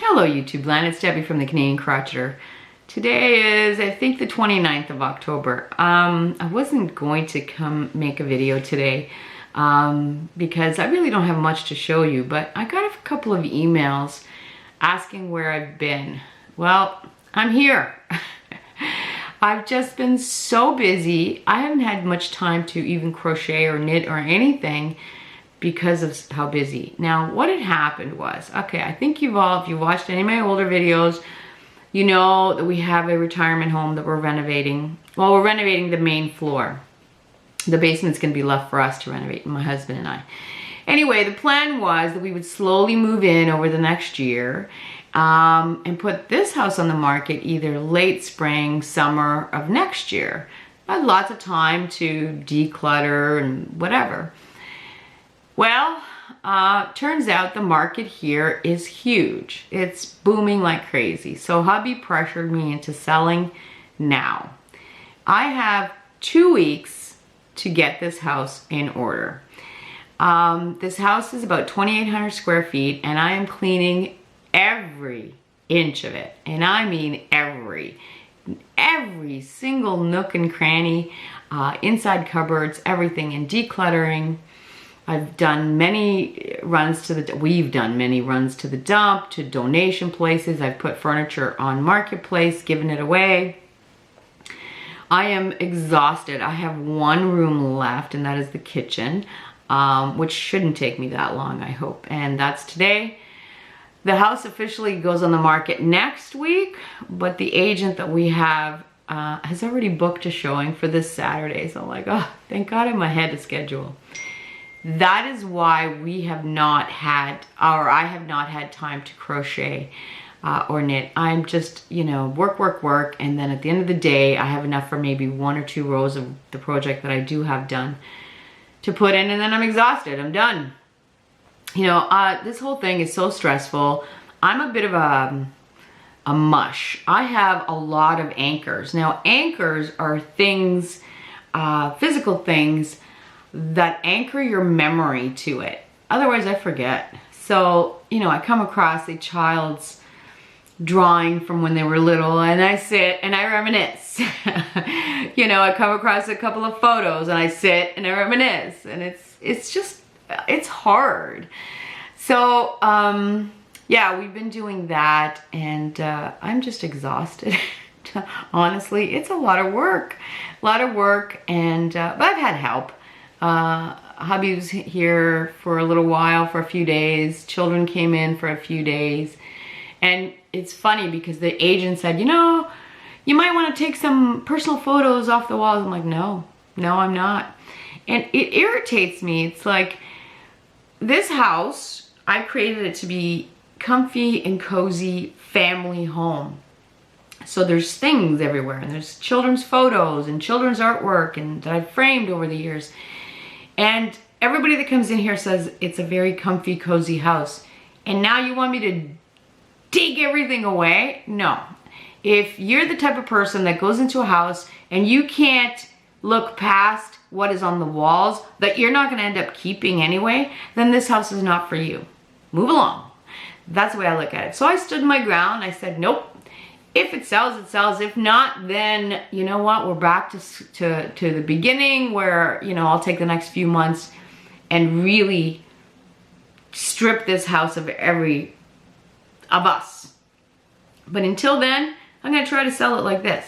Hello YouTube land, it's Debbie from the Canadian Crocheter. Today is, I think, the 29th of October. I wasn't going to come make a video today because I really don't have much to show you, but I got a couple of emails asking where I've been. Well, I'm here. I've just been so busy. I haven't had much time to even crochet or knit or anything because of how busy. Now, what had happened was, okay, I think if you watched any of my older videos, you know that we have a retirement home that we're renovating. Well, we're renovating the main floor. The basement's gonna be left for us to renovate, my husband and I. Anyway, the plan was that we would slowly move in over the next year and put this house on the market either late spring, summer of next year. I had lots of time to declutter and whatever. Well, turns out the market here is huge. It's booming like crazy. So hubby pressured me into selling now. I have 2 weeks to get this house in order. This house is about 2,800 square feet and I am cleaning every inch of it. And I mean every single nook and cranny, inside cupboards, everything, and decluttering. I've done many runs to the, we've done many runs to the dump, to donation places. I've put furniture on Marketplace, given it away. I am exhausted. I have one room left, and that is the kitchen, which shouldn't take me that long, I hope. And that's today. The house officially goes on the market next week, but the agent that we have has already booked a showing for this Saturday. So I'm like, oh, thank God I'm ahead of schedule. That is why we have not had, or I have not had time to crochet or knit. I'm just, you know, work, and then at the end of the day, I have enough for maybe 1 or 2 rows of the project that I do have done to put in, and then I'm exhausted, I'm done. You know, this whole thing is so stressful. I'm a bit of a mush. I have a lot of anchors. Now, anchors are things, physical things, that anchor your memory to it. Otherwise, I forget. So, you know, I come across a child's drawing from when they were little and I sit and I reminisce. You know, I come across a couple of photos and I sit and I reminisce, and it's just, it's hard. So, yeah, we've been doing that, and I'm just exhausted. Honestly, it's a lot of work, and but I've had help. Hubby was here for a little while, for a few days. Children came in for a few days. And it's funny because the agent said, you know, you might want to take some personal photos off the walls. I'm like, no, I'm not. And it irritates me. It's like, this house, I created it to be comfy and cozy family home. So there's things everywhere, and there's children's photos and children's artwork and that I've framed over the years. And everybody that comes in here says it's a very comfy, cozy house. And now you want me to dig everything away? No. If you're the type of person that goes into a house and you can't look past what is on the walls that you're not going to end up keeping anyway, then this house is not for you. Move along. That's the way I look at it. So I stood my ground. I said, nope. If it sells, it sells. If not, then you know what? We're back to the beginning, where, you know, I'll take the next few months and really strip this house of us. But until then, I'm gonna try to sell it like this.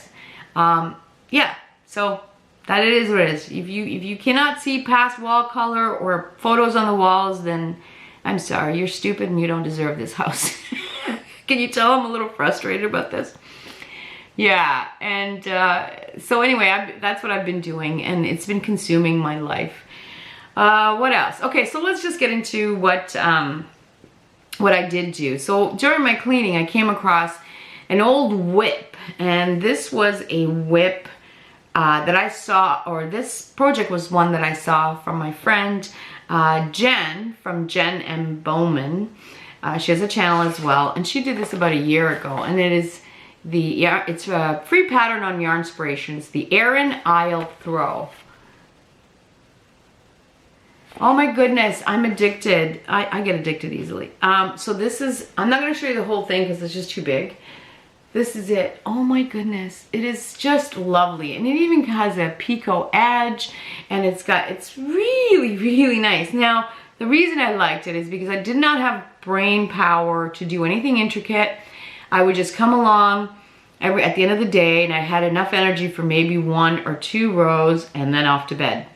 Yeah. So that it is what it is. If you cannot see past wall color or photos on the walls, then I'm sorry, you're stupid and you don't deserve this house. Can you tell I'm a little frustrated about this? Yeah, and so anyway, that's what I've been doing, and it's been consuming my life. What else? Okay, so let's just get into what I did do. So during my cleaning, I came across an old whip, and this was a whip that I saw, or this project was one that I saw from my friend Jenn, from Jenn M Bowman. She has a channel as well, and she did this about a year ago, and it is it's a free pattern on Yarnspirations, the Aran Isle Throw. Oh my goodness, I'm addicted. I get addicted easily. So this is, I'm not gonna show you the whole thing because it's just too big. This is it. Oh my goodness. It is just lovely. And it even has a picot edge, and it's really, really nice. Now, the reason I liked it is because I did not have brain power to do anything intricate. I would just come along at the end of the day, and I had enough energy for maybe 1 or 2 rows and then off to bed.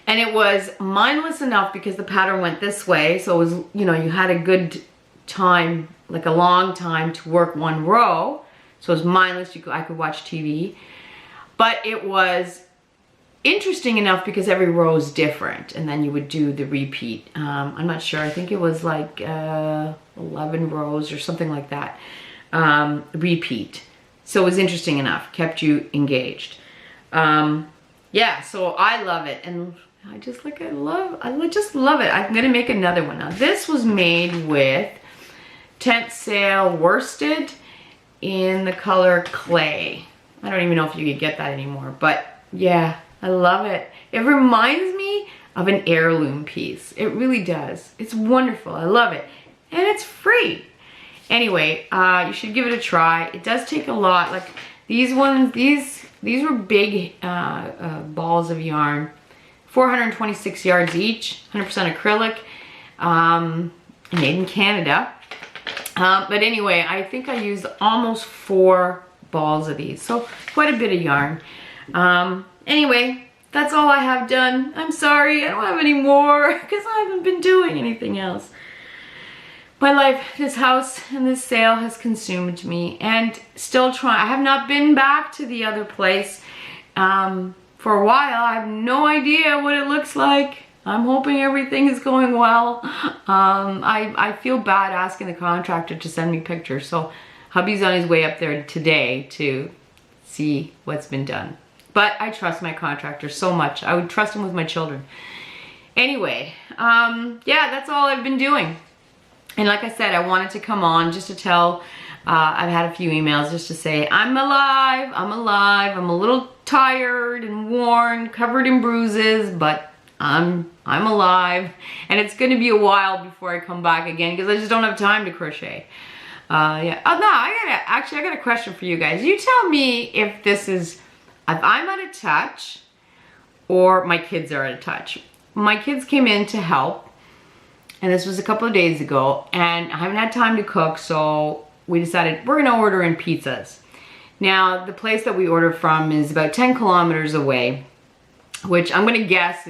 And it was mindless enough because the pattern went this way. So it was, you know, you had a good time, like a long time to work 1 row. So it was mindless. I could watch TV. But it was interesting enough because every row is different. And then you would do the repeat. I'm not sure. I think it was like 11 rows or something like that. Repeat. So it was interesting enough. Kept you engaged. Yeah, so I love it. And I just like, I just love it. I'm gonna make another one. Now this was made with tent sail worsted in the color clay. I don't even know if you could get that anymore, but yeah, I love it. It reminds me of an heirloom piece. It really does. It's wonderful. I love it. And it's free. Anyway, you should give it a try. It does take a lot. Like these ones, these were big balls of yarn. 426 yards each, 100% acrylic, made in Canada. But anyway, I think I used almost 4 balls of these, so quite a bit of yarn. Anyway, that's all I have done. I'm sorry, I don't have any more because I haven't been doing anything else. My life, this house and this sale has consumed me, and still trying. I have not been back to the other place for a while. I have no idea what it looks like. I'm hoping everything is going well. I feel bad asking the contractor to send me pictures, so hubby's on his way up there today to see what's been done. But I trust my contractor so much. I would trust him with my children. Anyway, yeah, that's all I've been doing. And like I said, I wanted to come on just to tell, I've had a few emails just to say, I'm alive, I'm alive. I'm a little tired and worn, covered in bruises, but I'm alive. And it's gonna be a while before I come back again because I just don't have time to crochet. Yeah. Oh no, I got a question for you guys. You tell me if I'm out of touch or my kids are out of touch. My kids came in to help, and this was a couple of days ago, and I haven't had time to cook, so we decided we're gonna order in pizzas. Now, the place that we order from is about 10 kilometers away, which I'm gonna guess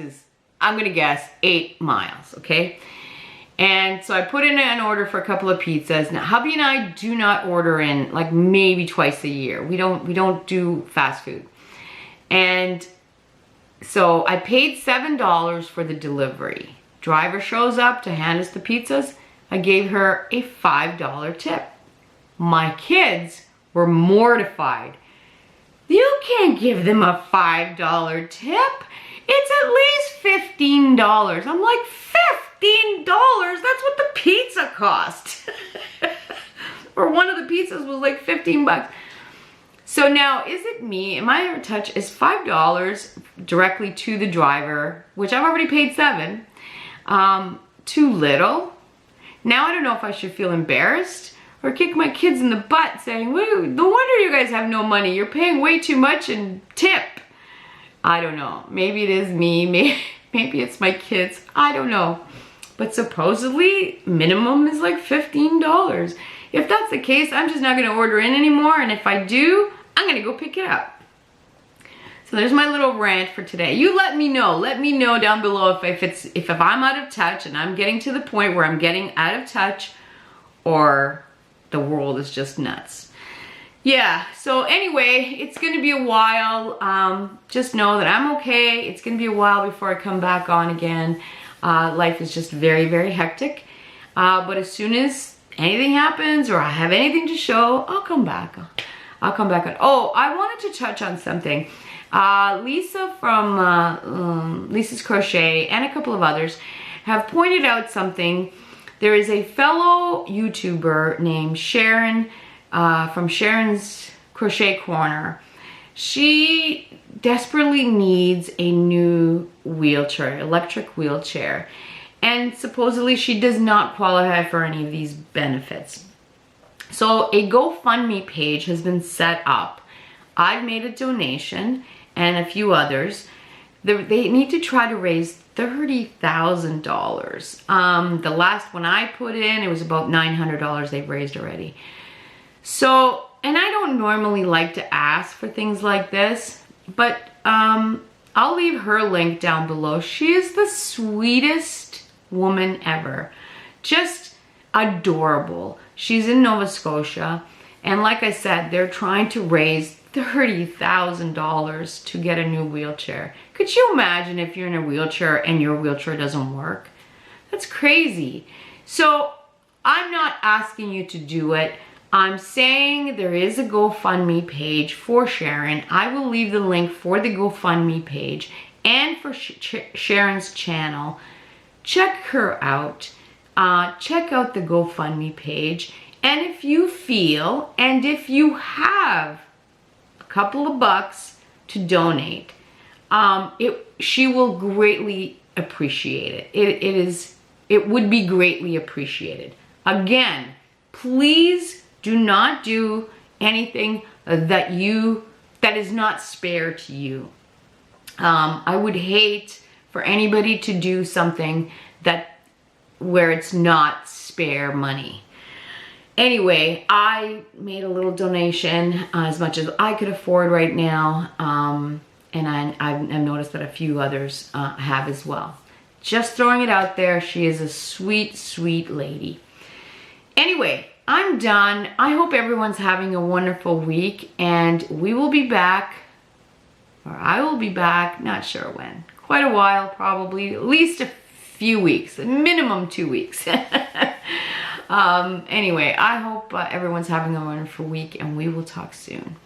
8 miles, okay? And so I put in an order for a couple of pizzas. Now, hubby and I do not order in, like maybe twice a year. We don't do fast food. And so I paid $7 for the delivery. Driver shows up to hand us the pizzas. I gave her a $5 tip. My kids were mortified. You can't give them a $5 tip. It's at least $15. I'm like, $15? That's what the pizza cost. Or one of the pizzas was like 15 bucks. So now, is it me? Am I out of touch? Is $5 directly to the driver, which I've already paid $7, too little? Now I don't know if I should feel embarrassed or kick my kids in the butt saying, "Woo, no wonder you guys have no money. You're paying way too much in tip." I don't know. Maybe it is me. Maybe it's my kids. I don't know. But supposedly, minimum is like $15. If that's the case, I'm just not going to order in anymore. And if I do, I'm going to go pick it up. So there's my little rant for today. You let me know. Let me know down below if I'm out of touch and I'm getting to the point where I'm getting out of touch, or the world is just nuts. Yeah, so anyway, it's gonna be a while. Just know that I'm okay. It's gonna be a while before I come back on again. Life is just very, very hectic. But as soon as anything happens or I have anything to show, I'll come back. I'll come back on. Oh, I wanted to touch on something. Lisa from Lisa's Crochet and a couple of others have pointed out something. There is a fellow YouTuber named Sharon from Sharon's Crochet Corner. She desperately needs a new wheelchair, electric wheelchair. And supposedly she does not qualify for any of these benefits. So a GoFundMe page has been set up. I've made a donation and a few others. They need to try to raise $30,000. The last one I put in, it was about $900 they've raised already. So, and I don't normally like to ask for things like this, but I'll leave her link down below. She is the sweetest woman ever. Just adorable. She's in Nova Scotia, and like I said, they're trying to raise $30,000 to get a new wheelchair. Could you imagine if you're in a wheelchair and your wheelchair doesn't work? That's crazy. So I'm not asking you to do it. I'm saying there is a GoFundMe page for Sharon. I will leave the link for the GoFundMe page and for Sharon's channel. Check her out. Check out the GoFundMe page. And if you feel, and if you have a couple of bucks to donate, she will greatly appreciate it. It would be greatly appreciated. Again, please do not do anything that is not spare to you. I would hate for anybody to do something where it's not spare money. Anyway, I made a little donation, as much as I could afford right now, and I've noticed that a few others have as well. Just throwing it out there. She is a sweet, sweet lady. Anyway, I'm done. I hope everyone's having a wonderful week, and we will be back, or I will be back, not sure when. Quite a while, probably, at least a few weeks, minimum 2 weeks. Anyway, I hope everyone's having a wonderful week, and we will talk soon.